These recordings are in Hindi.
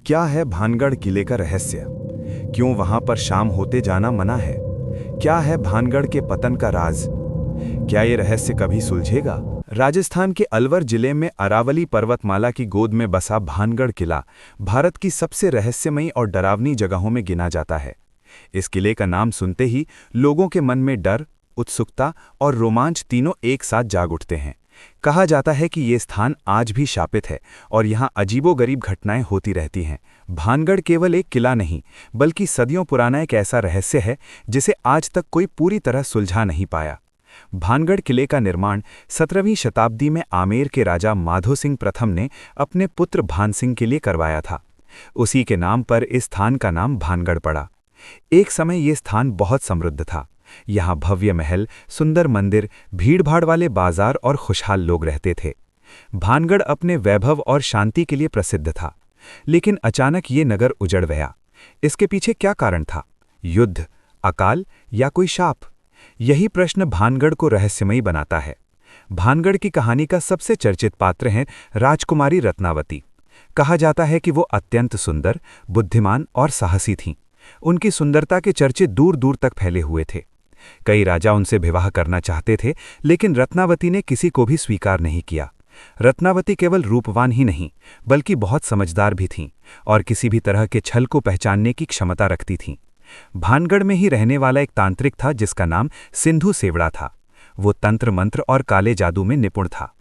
क्या है भानगढ़ किले का रहस्य? क्यों वहां पर शाम होते जाना मना है? क्या है भानगढ़ के पतन का राज? क्या ये रहस्य कभी सुलझेगा? राजस्थान के अलवर जिले में अरावली पर्वतमाला की गोद में बसा भानगढ़ किला भारत की सबसे रहस्यमयी और डरावनी जगहों में गिना जाता है। इस किले का नाम सुनते ही लोगों के मन में डर, उत्सुकता और रोमांच तीनों एक साथ जाग उठते हैं। कहा जाता है कि ये स्थान आज भी शापित है और यहाँ अजीबोगरीब घटनाएं होती रहती हैं। भानगढ़ केवल एक किला नहीं, बल्कि सदियों पुराना एक ऐसा रहस्य है जिसे आज तक कोई पूरी तरह सुलझा नहीं पाया। भानगढ़ किले का निर्माण 17वीं शताब्दी में आमेर के राजा माधो सिंह प्रथम ने अपने पुत्र भान सिंह के लिए करवाया था। उसी के नाम पर इस स्थान का नाम भानगढ़ पड़ा। एक समय ये स्थान बहुत समृद्ध था। यहाँ भव्य महल, सुंदर मंदिर, भीड़भाड़ वाले बाजार और खुशहाल लोग रहते थे। भानगढ़ अपने वैभव और शांति के लिए प्रसिद्ध था। लेकिन अचानक ये नगर उजड़ गया। इसके पीछे क्या कारण था? युद्ध, अकाल या कोई शाप? यही प्रश्न भानगढ़ को रहस्यमयी बनाता है। भानगढ़ की कहानी का सबसे चर्चित पात्र हैं राजकुमारी रत्नावती। कहा जाता है कि वो अत्यंत सुंदर, बुद्धिमान और साहसी थीं। उनकी सुंदरता के चर्चे दूर दूर तक फैले हुए थे। कई राजा उनसे विवाह करना चाहते थे, लेकिन रत्नावती ने किसी को भी स्वीकार नहीं किया। रत्नावती केवल रूपवान ही नहीं, बल्कि बहुत समझदार भी थीं और किसी भी तरह के छल को पहचानने की क्षमता रखती थीं। भानगढ़ में ही रहने वाला एक तांत्रिक था जिसका नाम सिंधु सेवड़ा था। वो तंत्र मंत्र और काले जादू में निपुण था।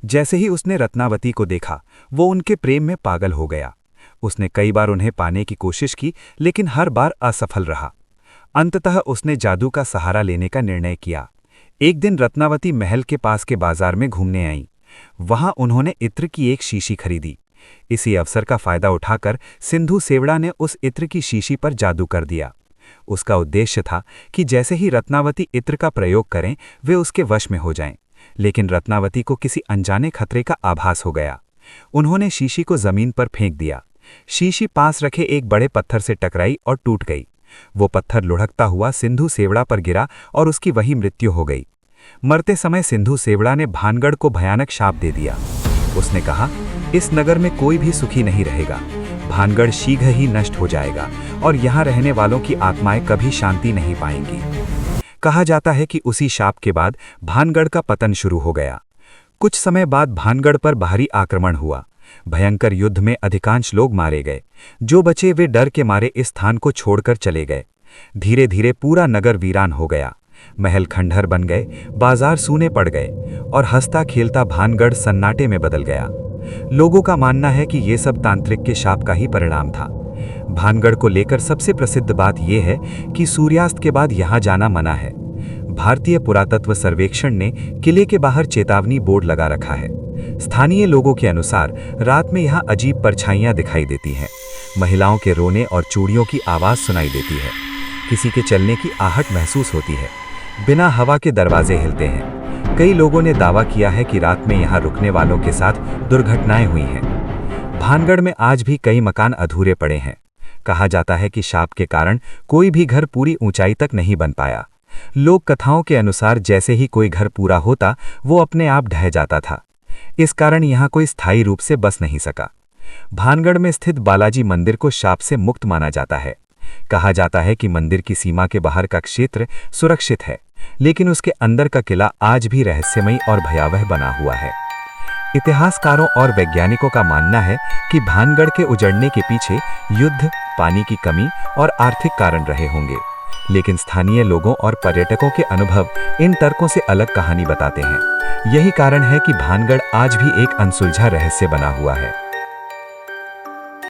जैसे ही उसने रत्नावती को देखा, वो उनके प्रेम में पागल हो गया। उसने कई बार उन्हें पाने की कोशिश की, लेकिन हर बार असफल रहा। अंततः उसने जादू का सहारा लेने का निर्णय किया। एक दिन रत्नावती महल के पास के बाजार में घूमने आईं। वहां उन्होंने इत्र की एक शीशी खरीदी। इसी अवसर का फायदा उठाकर सिंधु सेवड़ा ने उस इत्र की शीशी पर जादू कर दिया। उसका उद्देश्य था कि जैसे ही रत्नावती इत्र का प्रयोग करें, वे उसके वश में हो जाएं। लेकिन रत्नावती को किसी अनजाने खतरे का आभास हो गया। उन्होंने शीशी को जमीन पर फेंक दिया। शीशी पास रखे एक बड़े पत्थर से टकराई और टूट गई। वो पत्थर लुढ़कता हुआ सिंधु सेवड़ा पर गिरा और उसकी वही मृत्यु हो गई। मरते समय सिंधु सेवड़ा ने भानगढ़ को भयानक शाप दे दिया। उसने कहा, इस नगर में कोई भी सुखी नहीं रहेगा। भानगढ़ शीघ्र ही नष्ट हो जाएगा और यहाँ रहने वालों की आत्माएं कभी शांति नहीं पाएंगी। कहा जाता है कि उसी शाप के बाद भानगढ़ का पतन शुरू हो गया। कुछ समय बाद भानगढ़ पर बाहरी आक्रमण हुआ। भयंकर युद्ध में अधिकांश लोग मारे गए। जो बचे वे डर के मारे इस स्थान को छोड़कर चले गए। धीरे धीरे पूरा नगर वीरान हो गया। महल खंडहर बन गए, बाजार सूने पड़ गए और हंसता खेलता भानगढ़ सन्नाटे में बदल गया। लोगों का मानना है कि ये सब तांत्रिक के शाप का ही परिणाम था। भानगढ़ को लेकर सबसे प्रसिद्ध बात यह है कि सूर्यास्त के बाद यहाँ जाना मना है। भारतीय पुरातत्व सर्वेक्षण ने किले के बाहर चेतावनी बोर्ड लगा रखा है। स्थानीय लोगों के अनुसार रात में यहाँ अजीब परछाइयाँ दिखाई देती हैं। महिलाओं के रोने और चूड़ियों की आवाज़ सुनाई देती है। किसी के चलने की आहट महसूस होती है। बिना हवा के दरवाजे हिलते हैं। कई लोगों ने दावा किया है कि रात में यहाँ रुकने वालों के साथ दुर्घटनाएं हुई हैं। भानगढ़ में आज भी कई मकान अधूरे पड़े हैं। कहा जाता है कि शाप के कारण कोई भी घर पूरी ऊंचाई तक नहीं बन पाया। लोक कथाओं के अनुसार जैसे ही कोई घर पूरा होता, वो अपने आप ढह जाता था। इस कारण यहाँ कोई स्थायी रूप से बस नहीं सका। भानगढ़ में स्थित बालाजी मंदिर को शाप से मुक्त माना जाता है। कहा जाता है कि मंदिर की सीमा के बाहर का क्षेत्र सुरक्षित है, लेकिन उसके अंदर का किला आज भी रहस्यमयी और भयावह बना हुआ है। इतिहासकारों और वैज्ञानिकों का मानना है कि भानगढ़ के उजड़ने के पीछे युद्ध, पानी की कमी और आर्थिक कारण रहे होंगे। लेकिन स्थानीय लोगों और पर्यटकों के अनुभव इन तर्कों से अलग कहानी बताते हैं। यही कारण है कि भानगढ़ आज भी एक अनसुलझा रहस्य बना हुआ है।